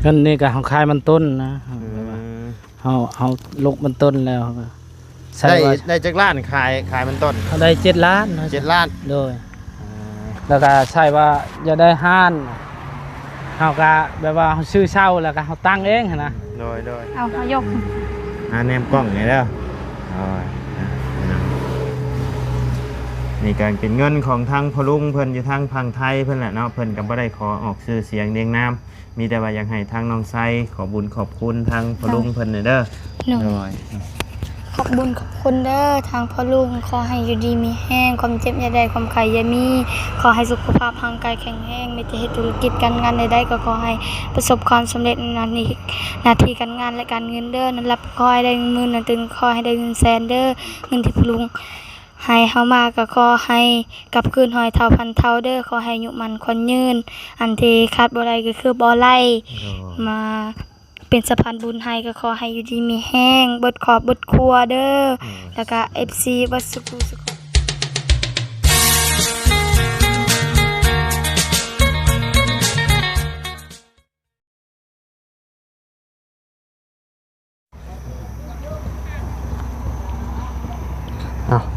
เงินนี่ก็เฮาขายมันต้นนะเฮาลกมันต้นแล้วใช่ว่าได้จักล้านขายมันต้นเขาได้7 ล้าน7 ล้านโดยแล้วก็ใช่ว่าจะได้ห้านเฮาก็แบบว่าเฮาซื้อเช่าแล้วก็เฮาตั้งเองนะโดยเอาเขายกแนมกล้องนี่แล้วนี่การเป็นเงินของทางพลุงเพิ่นอยู่ทางพังไทยเพิ่นแหละเนาะเพิ่นก็บ่ได้ขอออกชื่อเสียงเรียงนามมีแต่ว่าอยากให้ทางน้องไซขอบุญขอบคุณทางพลุงเพิ่นเด้อขอบบุญขอบคุณเด้อทางพ่อลุงขอให้อยู่ดีมีแห้งความเจ็บอย่าได้ความไข้อย่ามีขอให้สุขภาพร่างกายแข็งแรงไม่จะเฮ็ดธุรกิจการงานใดๆก็ขอให้ประสบความสำเร็จในหน้าที่การงานและการเงินเด้อนั้นรับขอให้ได้เงินหมื่นนั้นตึงขอให้ได้เงินแสนเด้อเงินที่พ่อลุงให้เฮามาก็ขอให้กลับคืนหอยเท่าพันเท่าเด้อขอให้อายุมันคนยืนอันที่ขาดบ่ได้ก็คือบ่ไล่มาเป็นสะพานบุญให้ก็ขอให้อยู่ดีมีแห้งเบิดขอบเบิดครัวเด้อแล้วก็ FC บัดสุขุสุข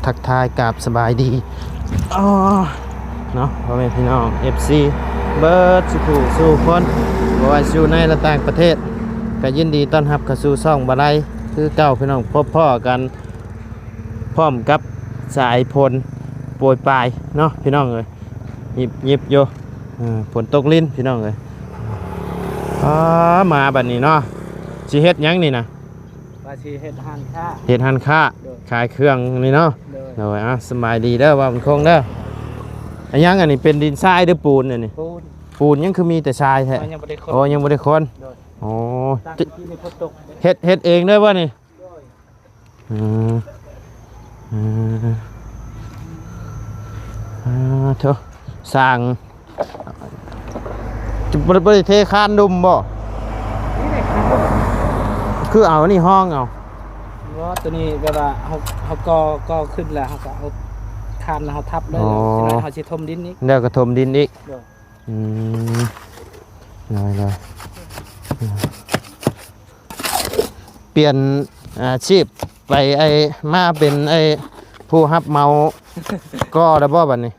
ทักทายกับสบายดีเนาะพ่อแม่พี่น้อง FC เบิร์ดสู่คนบ่ว่าอยู่ในและต่างประเทศก็ยินดีต้อนรับเข้าสู่ช่องบ่ไดคือเก่าพี่น้องพบพ่อกันพร้อมกับสายพลโปรยปลายเนาะพี่น้องเอ้ยยิบอยู่ฝนตกลิ้นพี่น้องเอ้ยมาบัดนี้เนาะสิเฮ็ดหยังนี่นะว่าสิเฮ็ดหันค่าขายเครื่องนี่เนาะเอาไว้สบายดีเด้อว่ามันคงเด้ออันยังอันนี้เป็นดินทรายหรือปูนนี่ปูนยังคือมีแต่ทรายแท้ยังบ่ได้คนเฮ็ดเองด้วยวะนี่เถอะสร้างจะบ่ได้เทคานดุมบ่คือเอานี่ห้องเอาว่าตัวนี้แบบว่าเขาก็ขึ้นแล้วเขาก็เอาคานแล้วเขาทับเลยเขาสิถมดินอีกแล้วก็ถมดินอีกเลยเปลี่ยนอาชีพไปมาเป็นผู้รับเมาก็ได้บ่บัดนี้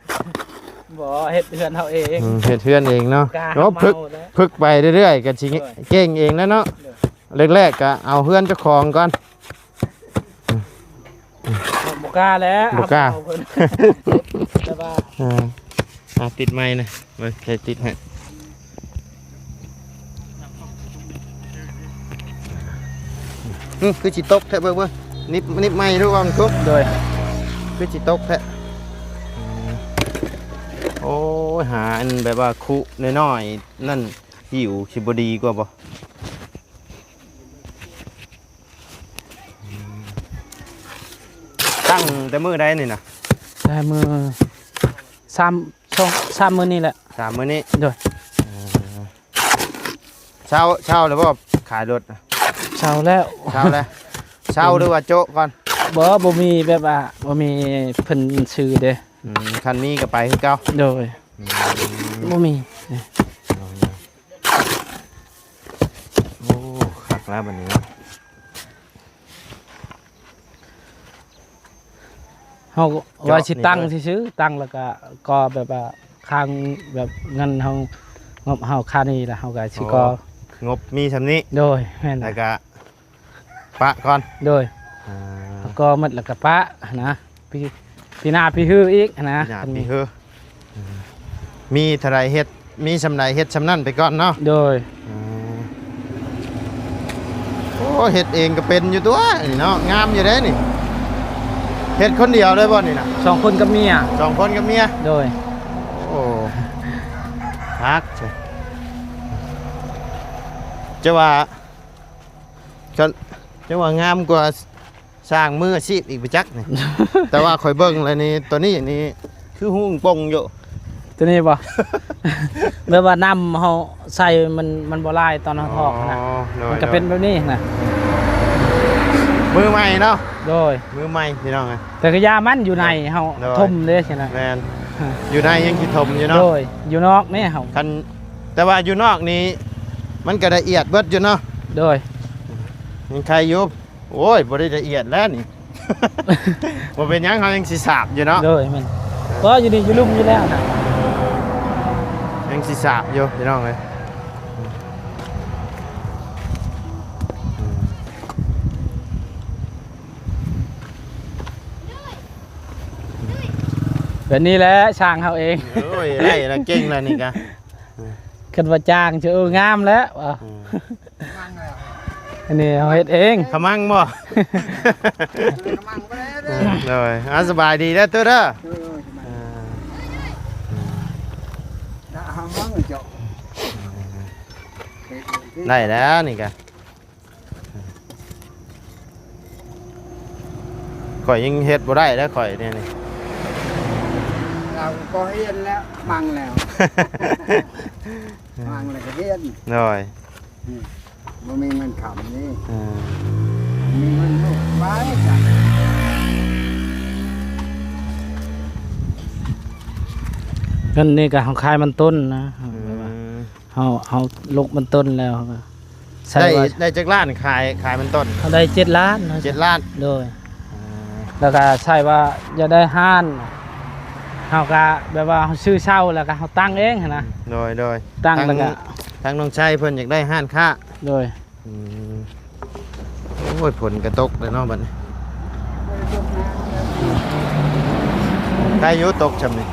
บ่เฮ็ดเฮือนเฮาเองเฮ็ดเฮือนเองเนาะก็พึกไปเรื่อยๆก็สิเก่งเองแล้วเนาะแรกๆก็เอาเฮือนเจ้าของก่อนบุกล้าแล้วบุกล้าติดไม้นะมาใช้ติดให้คือจิตกแท้เบิ่งนิบไม้รู้ว่ามันทุกโดยคือจิตกแท้โอ้หาอันแบบว่าคุน้อยๆนั่นหิวชิบดีกว่าบ่ตั้งแต่มือได้นี่นะแต่มือ3มื้อนี่แหละ3มื้อนี้ด้วยเช้าแล้วบ่ขายรถเช้าแล้วเช้าหรือว่าโจ๊กก่อนบ่มีแบบว่าบ่มีเพิ่นชื่อเด้คันนี้ก็ไปคือเก่าโดยบ่มีโอ้คักแล้วบัดนี้เฮาว่าสิตั้งซื่อๆตั้งแล้วก็แบบว่าค้างแบบเงินเฮางบเฮาค่านี้ล่ะเฮาก็สิก็งบมีซำนี้โดยแม่นแล้วก็ปะก่อนโดยแล้วก็หมดแล้วก็ปะนะพี่หน้าพี่ฮืออีกนะพี่ฮือมีเท่าไรเฮ็ดมีสำไรเฮ็ดสำนั่นไปก่อนเนาะโดยโอ้เฮ็ดเองก็เป็นอยู่ตัวนี่เนาะงามอยู่เด้นี่เฮ็ดคนเดียวได้บ่นี่นะ2 คนกับเมีย2 คนกับเมียโดยโอ้ฮักจะว่างามกว่าสร้างมืออาชีพอีกไปจักนี่ แต่ว่าข่อยเบิ่งแล้วนี่ตัวนี้นี่คือหุ้งป่งอยู่ตัวนี้บ่แบบว่าน้ำเฮาใส่มันบ่ลายตอนเฮาทอกนะมันก็เป็นแบบนี้นะมือใหม่เนาะโดยมือใหม่พี่น้องไงแต่ก็ยามันอยู่ในเฮาทมเด้ใช่มั้ยแม่นอยู่ในยังสิทมอยู่เนาะโดยอยู่นอกนี่เฮาคันแต่ว่าอยู่นอกนี้ มันก็ละเอียดเบิดอยู่เนาะ โดย ยังใครอยู่โอ้ยบ่ได้ละเอียดแล้วนี่ บ่เป็นหยังเฮายังสิสาบอยู่เนาะ โดยมันเพราะอยู่นี่อยู่ลุ่มอยู่แล้วนะ ยังสิสาบอยู่พี่น้องเอ้ย แบบนี้แหละช่างเขาเอง โอ้ยได้แล้วเก่งแล้วนี่กะ ขึ้นว่าจ้างเชื่องามแล้วว่ะอันนี้เขาเฮ็ดเอง ขมังบ่ เลยสบายดีแล้วตัวเด้อได้แล้วนี่กะข่อยยังเฮ็ดบ่ได้แล้วข่อยเนี่ยนี่ เราก็เฮียนแล้วมังแล้ว มังแล้วก็เฮียน เลย มันมีเงินขำนี่มีเงินลูกไว้จ้ะ เงินนี่ก็เขาขายมันต้นนะเขาลกมันต้นแล้วเขาก็ใช่ ได้ ว่า ได้จักล้านขายมันต้น เขาได้7 ล้านนะ 7 ล้าน โดยแล้วก็ใช่ว่าจะได้ห้านเขาก็แบบว่าเขาซื้อเช่าแล้วก็เขาตั้งเองหั้นนะ โดย ตั้งแล้วก็ ทางน้องชัยเพิ่นอยากได้ห้านค้า โดย โอ้ยผลกระตกเลยเนาะบัดนี้ใครอยู่ตกจำนี่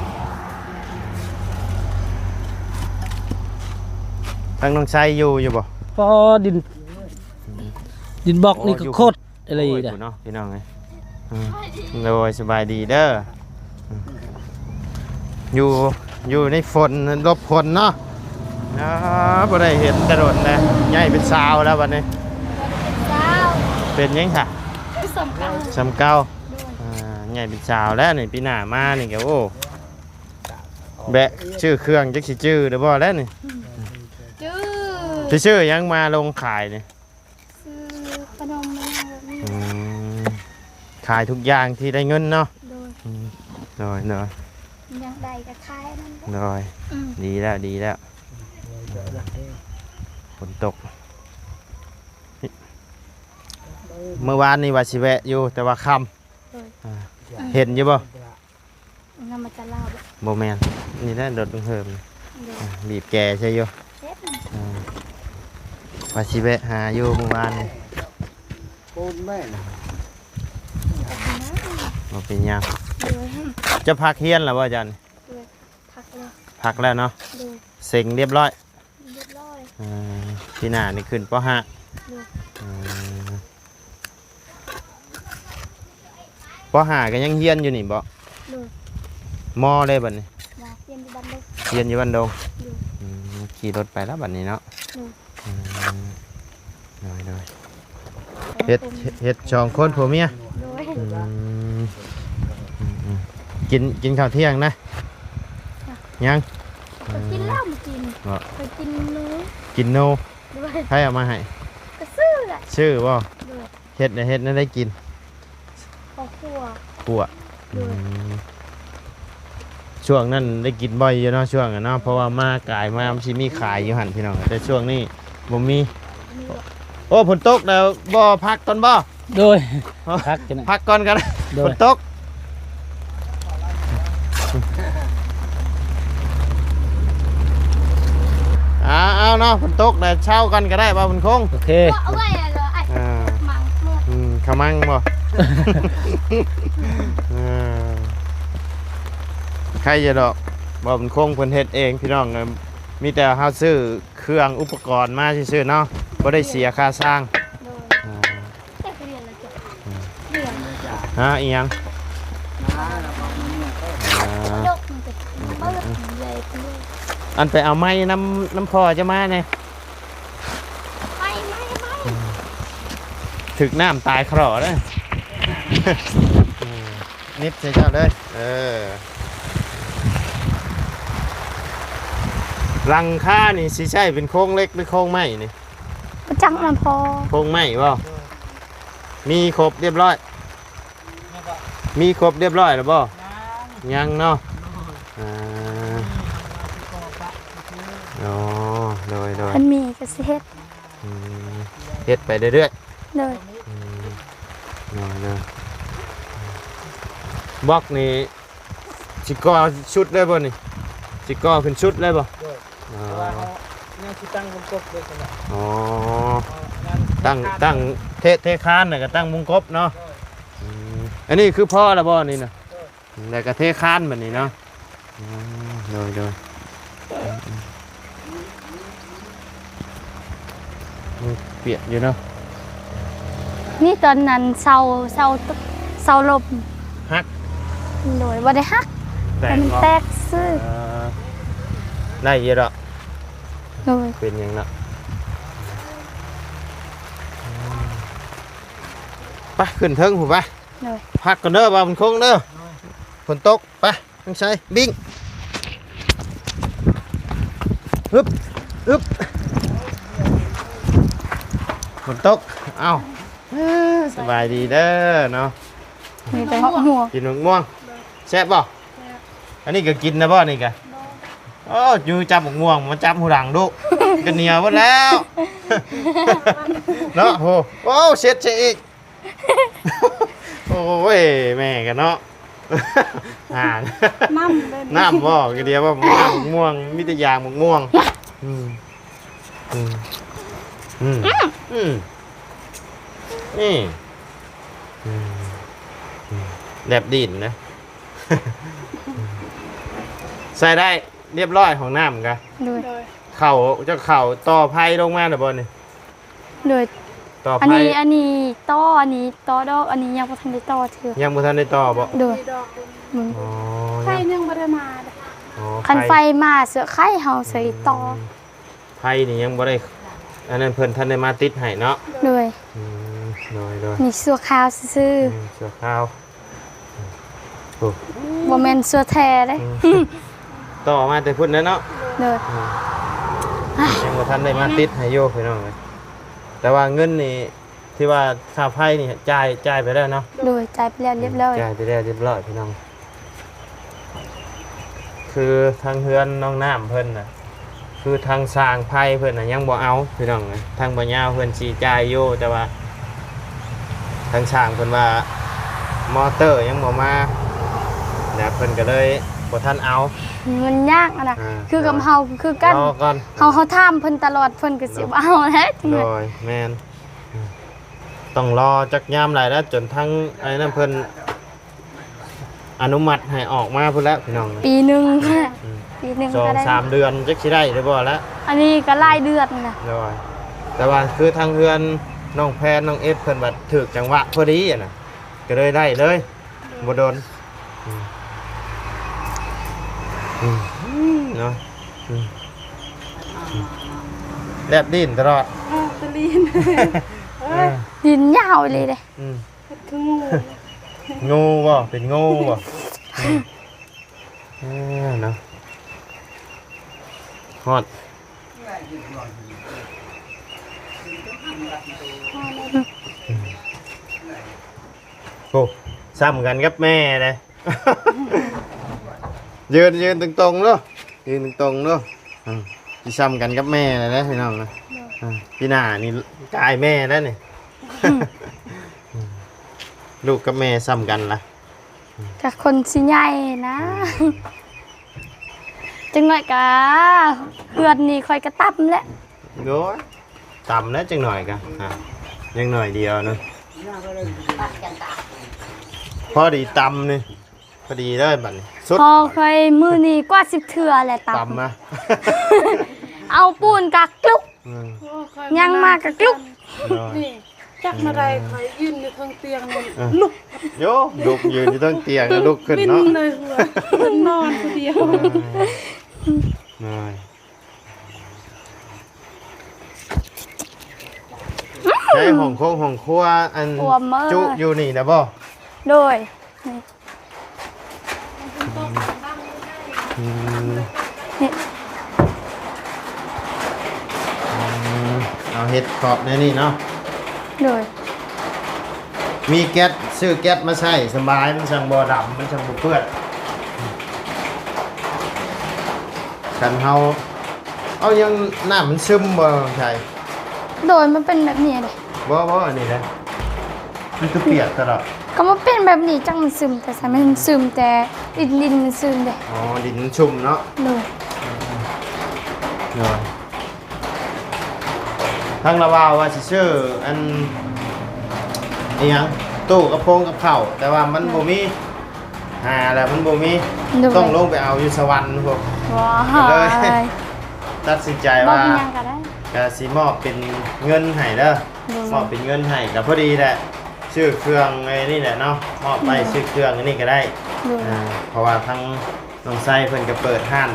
ทางน้องชัยอยู่บ่ พอดินบล็อกนี่ก็โคตรอะไร โอ้ย อ่ะ เนาะพี่น้องไงโดยสบายดีเด้ออยู่ในฝนหลบฝนเนาะบ่ได้เห็นกระโดดเลยใหญ่เป็นสาวแล้วบัดนี้ เจ้า เป็นยังค่ะ สำคัญ สำเก้าใหญ่เป็นสาวแล้วนี่ปีหน้ามานี่แกโอ้แบะชื่อเครื่องจักสิชื่อเด้อบ่แล้วนี่ จื้อ สิชื่อยังมาลงขายนี่ ซื้อขนมมาแบบนี้ ขายทุกอย่างที่ได้เงินเนาะ โดย น้อย ยังใดก็ขายนั่นแหละ น้อยดีแล้วฝนตกเมื่อวานนี่ว่าสิแวะอยู่แต่ว่าค่ำเห็นอยู่บ่ นำมาจะเล่าแบบ โมแมนนี่ได้รถเพิ่ม โดย บีบแกใช่อยู่ เช็ด ว่าสิแวะหาอยู่เมื่อวานนี่ ปูนแม่น่ะ บ่เป็นหยัง โดย จะพักเฮียนแล้วบ่อาจารย์ พักเลย พักแล้วเนาะ โดย เซ็งเรียบร้อย เรียบร้อย พี่หน้านี่ขึ้นป .5 ป .5 ก็ยังเฮียนอยู่นี่บ่ โดย มอเลยบัดนี้ มาเยี่ยมที่บ้านลูก เฮียนอยู่บ้านดง โดย ขี่รถไปแล้วบัดนี้เนาะ โดย น้อยเฮ็ดสองคนผัวเมีย โดย กินข้าวเที่ยงนะยัง ไปกินเหล้ามากิน บ่ ไปกินเนื้อ กินโน ด้วย ใครเอามาให้ ก็ซื้อแหละ ชื่อบ่ ด้วย เฮ็ดน่ะได้กิน ครอบครัว ขัว ด้วย ช่วงนั้นได้กินบ่อยอยู่เนาะช่วงน่ะเนาะเพราะว่ามากายมามันสิมีขายอยู่หั่นพี่น้องแต่ช่วงนี้บ่มี มีแบบ โอ้ฝนตกแล้วบ่พักก่อนบ่ โดยพักกันนะ พักก่อนกัน โดย ฝนตกเอาเนาะฝนตกแต่เช้ากันก็ได้บ่บุญคง โอเค เอาไว้อะเหรอไอ้มังเมื่อ ขมังบ่ ใครจะดอกบ่บุญคงเพิ่นเฮ็ดเองพี่น้องมีแต่เฮาซื้อเครื่องอุปกรณ์มาซื่อๆเนาะบ่ได้เสียค่าสร้าง โดยแต่เรียนแล้วจ้ะเรียน อีหยัง น้าเราบอกเนี่ย ยกมันจะเปิดใหญ่ขึ้นด้วย อันไปเอาไม้น้ำพอจะมาเนี่ย ไม่ ถึกน้ำตายครอเลย นิดใช่เจ้าเลยรังค่านี่สิใช่เป็นโค้งเล็กหรือโค้งไม้นี่ ประจังมันพอ โค้งไม้บ่มีครบเรียบร้อย มีครบเรียบร้อยแล้วบ่ยังเนาะอ๋อโดย เพิ่นมีก็สิเฮ็ด เฮ็ดไปเรื่อย เลย ๆเนาะบล็อกนี่สิก่อชุดได้บ่นี่สิก่อขึ้นชุดได้บ่อ๋อ เนี่ยสิตั้งวงกบด้วยกันแหละ อ๋อตั้งเทคานน่ะก็ตั้งวงกบเนาะอันนี้คือพ่อละบ่นี่น่ะแล้วก็เทคานแบบนี้เนาะโดยเปียกอยู่เนาะ นี่ตอนนั้นเซาลม ฮัก โดยบ่ได้ฮัก แตก มัน เนาะ แตกซื่อ ได้เยอะแล้ว โดย เป็นหยังละไปขึ้นเทิงผมไป โดย พักกันเด้อบ่าวมันคงเด้อฝนตกไปต้องใช้บิ้งฮึบฝนตกเอ้าสบายดีเด้อเนาะ มีแต่หัว กินมะม่วงแซ่บบ่อันนี้ก็กินนะบ่นี่กะโอ้อยู่จับมะม่วงมาจับหูดังดุกันเหนียวหมดแล้วเนาะโอ้เช็ดอีกโอ้ยแม่กันเนาะห่างน้ำบ่กันเดียวว่ามะม่วงมีแต่ยางมะม่วงนี่แลบดินนะ ใส่ได้เรียบร้อยของน้ำกัน โดย เข่าจะเข่าต่อไพ่ลงมาหรือเปล่านี่ โดย ต่อ อัน ไพ่ นี้ต่ออันนี้ต่อดอกอันนี้ยังบ่ทันได้ต่อเถื่อ ยังบ่ทันได้ต่อบ่ โดยมึง อ๋อ ไฟยังบ่ได้มาเลย อ๋อ คันไฟมาเสือไข่เฮาใส่ต่อ ไพ่นี่ยังบ่ได้อันนั้นเพิ่นท่านได้มาติดให้เนาะ โดย โดย มีสัวขาวซื่อ เสื้อขาว ๆบ่แม่นสัวแท้เด้ ต่อมาแต่พุ่นแล้วเนาะ โดย ยังบ่ทันได้มาติดให้โยพี่น้องเลยแต่ว่าเงินนี่ที่ว่าค่าไฟนี่จ่ายไปแล้วเนาะ โดยจ่ายไปแล้วเรียบร้อย จ่ายไปแล้วเรียบร้อยพี่น้องคือทางเฮือนน้องน้ำเพิ่นน่ะคือทางสร้างไพ่เพิ่นน่ะยังบ่เอาพี่น้องนะทางบ่ยาวเพิ่นสิจ่ายอยู่แต่ว่าทางสร้างเพิ่นว่ามอเตอร์ยังบ่มาแล้วเพิ่นก็เลยบ่ทันเอา มันยากอะนะ อ่า คือกับเฮาคือกัน รอก่อน เฮาถามเพิ่นตลอดเพิ่นก็สิบ่เอาแหละจัง โด เลย ยแม่นต้องรอจักยามหลายแล้วจนทั้งไอ้นั่นเพิ่นอนุมัติให้ออกมาพุ่นแล้วพี่น้อง ปีหนึงปีหนึงก็ได้ 2-3 เดือนจักสิได้หรือบ่แล้ว อันนี้ก็รายเดือนน่ะ โดยแต่ว่าคือทางเฮือนน้องแพนน้องเอสเพิ่นบัดถึกจังหวะพอดีอ่ะนะก็เลยได้เลยบ่โดนเนาะแลบดินตลอด ตะลีน ดินยาวเลยเด้ คืองู งูบ่เป็นงูบ่เนาะฮอดโอ้ซ้ำกันกับแม่เลย ยืนตรงๆเนาะยืนตรงๆเนาะที่ซ้ำกันกับแม่เลยนะพี่น้องนะพี่หน้านี่กายแม่แล้วนี่ ลูกกับแม่ซ้ำกันล่ะ กับคนสิใหญ่นะ จังหน่อยกะเพื่อนนี่ค่อยกระตับแหละ โอ้ยต่ำแล้วจังหน่อยกันยังหน่อยเดียวนึงพอดีต่ำนี่พอดีเลยบัดนี้สุด พอค่อยมื้อนี้กว่า10เทื่อแหละตับ ต่ำนะ เอาปูนกักกลุก อืม ยังมากกักลุก นี่จักมาได้ใครยืนอยู่ทางเตียงนี่ลุก โยลูกยืนอยู่ต้นเตียงแล้วลุกขึ้น บิน เนาะ เลยหัวมันนอนคนเดียว น้อยใช้ห้องโค้งห้องครัวอัน ตัวเมื่อ จุอยู่นี่นะบ่ โดยนี่ อืม นี่ เอาเห็ดขอบในนี่เนาะ โดย มีแก๊สซื้อแก๊สมาใช้สบายมันช่างบ่ดำมันช่างบ่เปื้อนคันเฮา เอายังน้ำมันซึมบ่ใช่ โดยมันเป็นแบบนี้เลย บ่อันนี้นะมันคือเปียกตลอด ก็มันเป็นแบบนี้จังมันซึมแต่สายมันซึมแต่ดินมันซึมเด้ อ๋อดินมันชุ่มเนาะ โดย เนาะทางละวาวว่าสิซื้ออันอีหยังตู้กระโปรงกับข้าวแต่ว่ามันบ่มีแล้วมันบ่มี โดย ต้องลงไปเอาอยู่สวรรค์พวก ว้า เลย ย ตัดสินใจ บอก ว่า เป็นหยังก็ได้ ก็สิมอบเป็นเงินให้เด้อ โดย มอบเป็นเงินให้ก็พอดีแหละชื่อเครื่องไอ้นี่แหละเนาะมอบไปชื่อเครื่องอันนี้ก็ได้ โดย เพราะว่าทั้งน้องไส้เพิ่นก็เปิดห้าน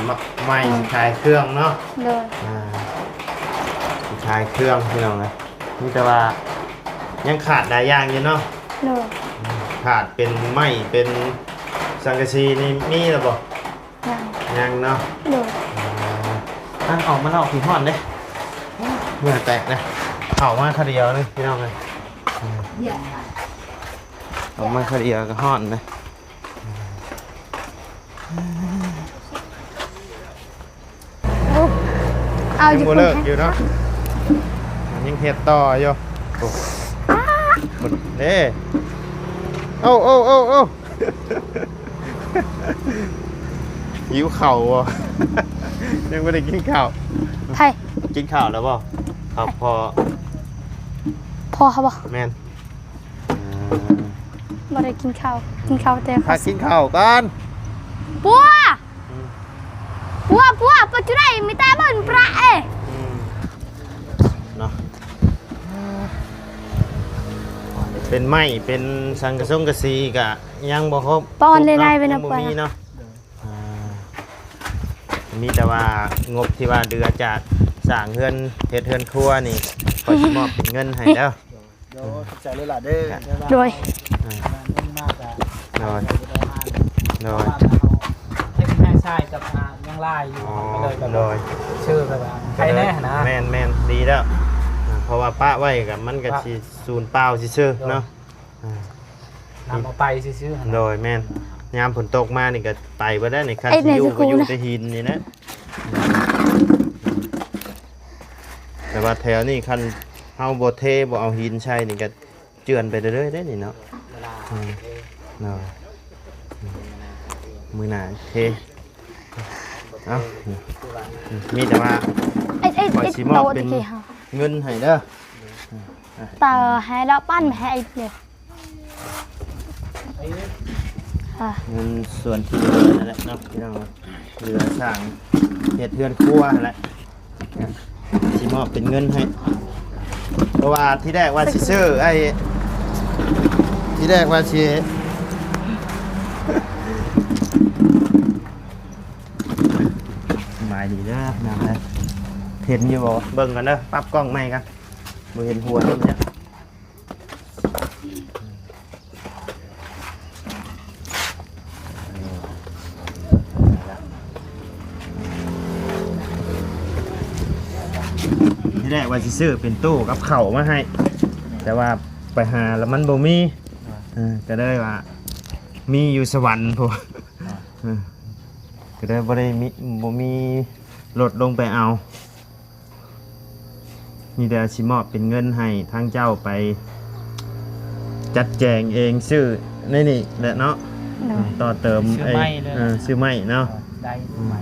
ใหม่ขายเครื่องเนาะ โดย ขายเครื่องพี่น้องนะนี่แต่ว่ายังขาดหลายอย่างอยู่เนาะ โดย ขาดเป็นไม้เป็นสังกะสีนี่มีหรือเปล่า ยัง ยังเนาะ โดย ตั้งออกมาออกผีห่อนเด้เมื่อแตกนะเข้ามาคาเดียวนึงพี่น้องเลยออกมาคาเดียวก็ห่อนนะ เอา ยัง อยู่ บ่ คุณ เลิกอยู่เนาะยังเฮ็ดต่ออยู่โอ้หมดเด้โอ้หิวเข่าวอ่ะ ยังไม่ได้กินข้าว ไทย กินข้าวแล้วเปล่าครับพอ พอเขาบอก แม่น บ่ได้กินข้าวแต่ พั เขา กกินข้าวกัน ปัวปัจจุได้มีแต่บ่นพระเอ้ เนาะเป็นไม้เป็นสังกะสงกะสีกะยังบ่ครบ ป้อนเลยได้ไป ยั นะ งบ่ ป้อน มีเนาะมีแต่ว่างบที่ว่าเดือจากสร้างเฮือนเฮ็ดเฮือนครัวนี่ขอสิมอบเป็นเงินให้แล้ว เดี๋ยวใจเลยล่ะเด้อ โดย มากอ่ะ โดยโดย ให้ชายกับยังลายอยู่ อ๋อ ก็เลยแบบ โดย ชื่อแบบว่าใครแน่นะ แม่นดีแล้วเพราะว่าป้าไว้กับมันก็สิศูนย์เปล่าซื่อๆเนาะ นำเอาไปซื้อๆหั่น โด น่ะ ยแม่นยามฝนตกมานี่ก็ไปบ่ได้ในคัน ไอ้ สิอยู่ ไหนจะ ก็อยู่ คูนะ แต่หินนี่นะแต่ว่าแถวนี้คันเฮาบ่เทบ่เอาหินใช้นี่ก็เจือนไปเรื่อยๆได้นี่เนาะ เวลา เนาะมื้อหน้าเทเอ้ามีแต่ว่า ไอ้ ปล่อยสิมอบ โต เป็ ตะ น กี้ฮะ เงินให้เด้อ ตาให้แล้วปั้นให้ไอ้เลยค่ะ เงินส่วนที่เหลือนั่นแหละเนาะพี่น้องเหลือสร้างเฮ็ดเรือนครัวนั่นแหละสิมอบเป็นเงินให้เพราะว่าที่แรกว่าสิซื้อไอ้ที่แรกว่าสิหมายดีเด้อนะฮะเห็นอยู่บ่เบิ่งกันเด้อปรับกล้องใหม่กันบ่เห็นหัวเพิ่นเนี่ยที่แรกว่าสิซื้อเป็นตู้กับเข่าวมาให้ แต่ว่าไปหาแล้วมันบ่มีก็เลยว่ามีอยู่สวรรค์พวกก็เลยบ่มีรถลงไปเอามีแต่สิมอบเป็นเงินให้ทางเจ้าไปจัดแจงเองซื้อนี่แหละเนาะ โดย ต่อเติมซื้อไม้เนาะ ได้ใหม่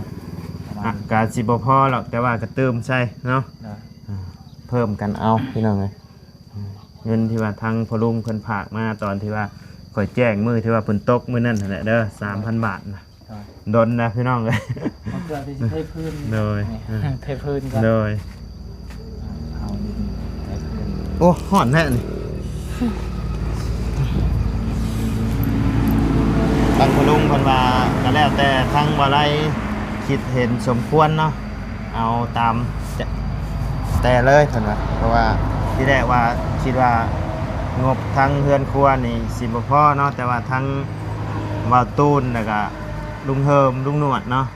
ประมาณ กาสิบ่พอหรอกแต่ว่าก็เติมใช่เนาะ นะ เพิ่มกันเอาพี่น้องเลยเงินที่ว่าทางพ่อลุงเพิ่นฝากมาตอนที่ว่าข่อยแจ้งมือที่ว่าเพิ่นตกมื้อนั้นนั่นแหละเด้อ 3,000 บาทนะดนนะพี่น้องเลย มันเกิดที่เทพื้น โดย เทพื้นก็ โดย เอาเทพื้น โอ้ฮ้อนแท้นี่ทางพ่อลุงเพิ่นว่าก็แล้วแต่ทางบ่ไรคิดเห็นสมควรเนาะเอาตามแต่เลยเพิ่นว่าเพราะว่าที่แรกว่าคิดว่างบทั้งเฮือนครัวนี่สิบ่พอเนาะแต่ว่าทั้งวาวตูนแล้วก็ลุงเฮิมลุงหนวดเนาะ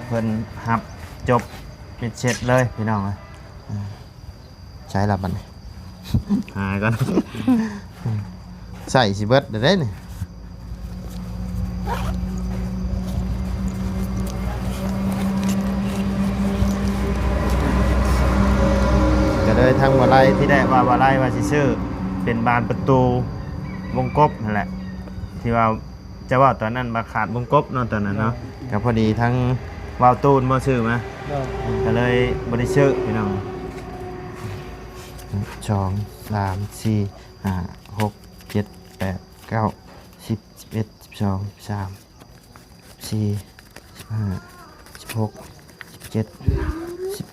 เพิ่นรับจบเป็นเสร็จเลยพี่น้องใช้ละบัดนี้ หาก่อน ใส่สิเบิดได้นี่ างบ่ไล่ที่ได้ว่าบ่ไล่ว่าสิซื้อเป็นบานประตูวงกบนั่นแหละที่ว่าจะว่าตอนนั้นมาขาดวงกบเนาะตอนนั้นเนาะก็พอดีทั้งวาวตูนบ่ซื้อมาก็เลยบ่ได้ซื้อพี่น้อง2 3 4 5 6 7 8 9 10 11 12 13 14 15 16 17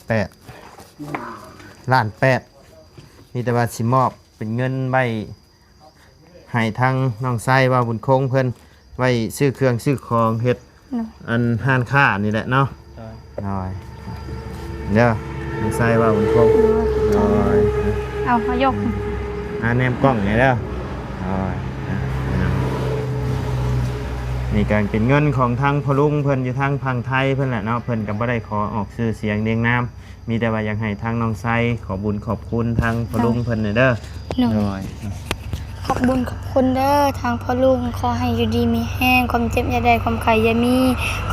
18ล้าน8มีแต่ว่าสิมอบเป็นเงินใบให้ทางน้องไส้ว่าบุญคงเพิ่นไว้ซื้อเครื่องซื้อของเฮ็ดอันห้านค้านี่แหละเนาะน้อยเด้อน้องไส้ว่าบุญคงน้อย เอามายก แนมกล้องนี่เด้อน้อยนี่การเป็นเงินของทางพลุงเพิ่นอยู่ทางพังไทยเพิ่นแหละเนาะเพิ่นก็บ่ได้ขอออกชื่อเสียงเรียงนามมีแต่ว่าอยากให้ทางน้องไส้ขอบุญขอบคุณทางพลุงเพิ่นเด้อ น้อย ขอบบุญขอบคุณเด้อทางพ่อลุงขอให้อยู่ดีมีแห้งความเจ็บอย่าได้ความไข้อย่ามี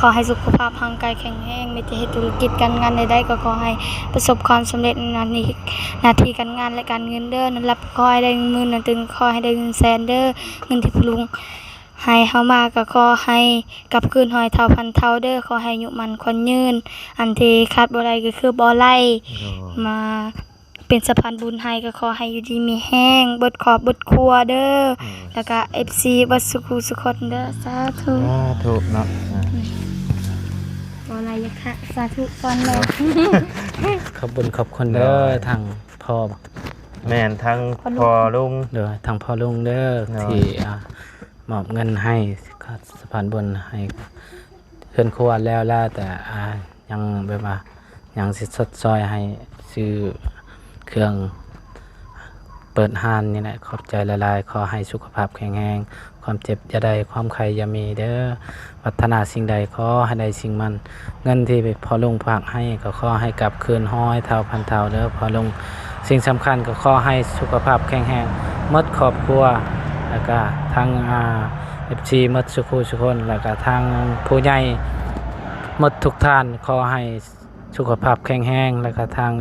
ขอให้สุขภาพร่างกายแข็งแรงไม่จะเฮ็ดธุรกิจการงานใดๆก็ขอให้ประสบความสำเร็จในหน้าที่การงานและการเงินเด้อนั้นรับขอให้ได้เงินนั้นถึงขอให้ได้เงินแสนเด้อเงินที่พ่อลุงให้เฮามาก็ขอให้กลับคืนหอยเท่าพันเท่าเด้อขอให้อายุมันคนยืนอันที่ขาดบ่ได้ก็คือบ่ไล่มาเป็นสะพานบุญให้ก็ขอให้อยู่ดีมีแห้งเบิดขอบเบิดครัวเด้อแล้วก็ FC บัดสุขุสุขเด้อสาธุ ถูกเนาะ บ่ไล่ยะค่ะสาธุก่อนเลย ขอบคุณขอบคุณเด้อทางพ่อ แม่นทั้งพอลุง เด้อทางพ่อลุงเด้อ เนาะ ที่มอบเงินให้ค่าสะพานบุญให้เพื่อนครัวแล้วแต่ยังแบบว่ายังสิสดซอยให้ซื้อเครื่องเปิดห้านนี่แหละขอบใจละลายขอให้สุขภาพแข็งแรงความเจ็บอย่าได้ความไข้อย่ามีเด้อวัฒนาสิ่งใดขอให้ได้สิ่งมันเงินที่พอลุงฝากให้ก็ขอให้กลับคืนห้อยเท่าพันเท่าเด้อพอลุงสิ่งสำคัญก็ขอให้สุขภาพแข็งแรงหมดครอบครัวแล้วก็ทางFC หมดสุขุสุคนแล้วก็ทางผู้ใหญ่หมดทุกท่านขอให้สุขภาพแข็งแรงแล้วก็ทาง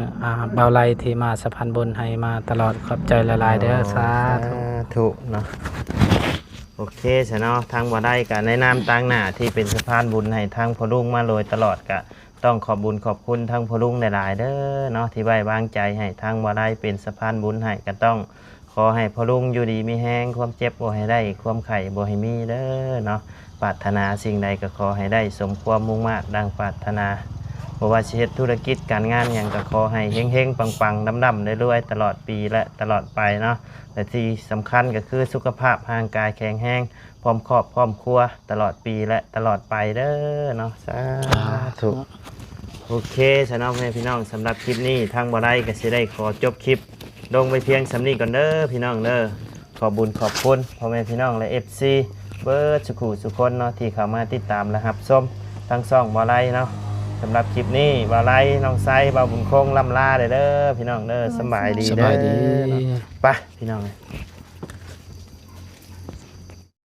เบาไลที่มาสะพานบุญให้มาตลอดขอบใจละลายเด้อสาธุ ถูกเนาะโอเคใช่เนาะทางบ่ได้ก็แนะนำต่างหน้าที่เป็นสะพานบุญให้ทางพอลุงมาโดยตลอดก็ต้องขอบบุญขอบคุณทางพอลุงหลายๆเด้อเนาะที่ไว้วางใจให้ทางบ่ได้เป็นสะพานบุญให้ก็ต้องขอให้พอลุงอยู่ดีมีแห้งความเจ็บบ่ให้ได้ความไข้บ่ให้มีเด้อเนาะปรารถนาสิ่งใดก็ขอให้ได้สมความมุ่งมา่ดังปรารถนาบ่ว่าสิเฮ็ดธุรกิจการงานหยังก็ขอให้เฮงๆปังๆดำๆรวยๆตลอดปีและตลอดไปเนาะและที่สำคัญก็คือสุขภาพร่างกายแข็งแรงพร้อมครอบพร้อมครัวตลอดปีและตลอดไปเด้อเนาะสาธุโอเคสำหรับพี่น้องสำหรับคลิปนี้ทางบ่ได้ก็สิได้ขอจบคลิปลงไปเพียงสำนี้ก่อนเด้อพี่น้องเด้อขอบุญขอบคุณพ่อแม่พี่น้องและ FC เบิร์ดสุขุสุคนเนาะที่เข้ามาติดตามและรับชมทั้งช่องบ่ได้เนาะสำหรับคลิปนี้บ่าวไล่น้องไซบ่าวบุญคงล่ำลาเด้อพี่น้องเด้อสบายดี ส เด้ บายดี อไปพี่น้อง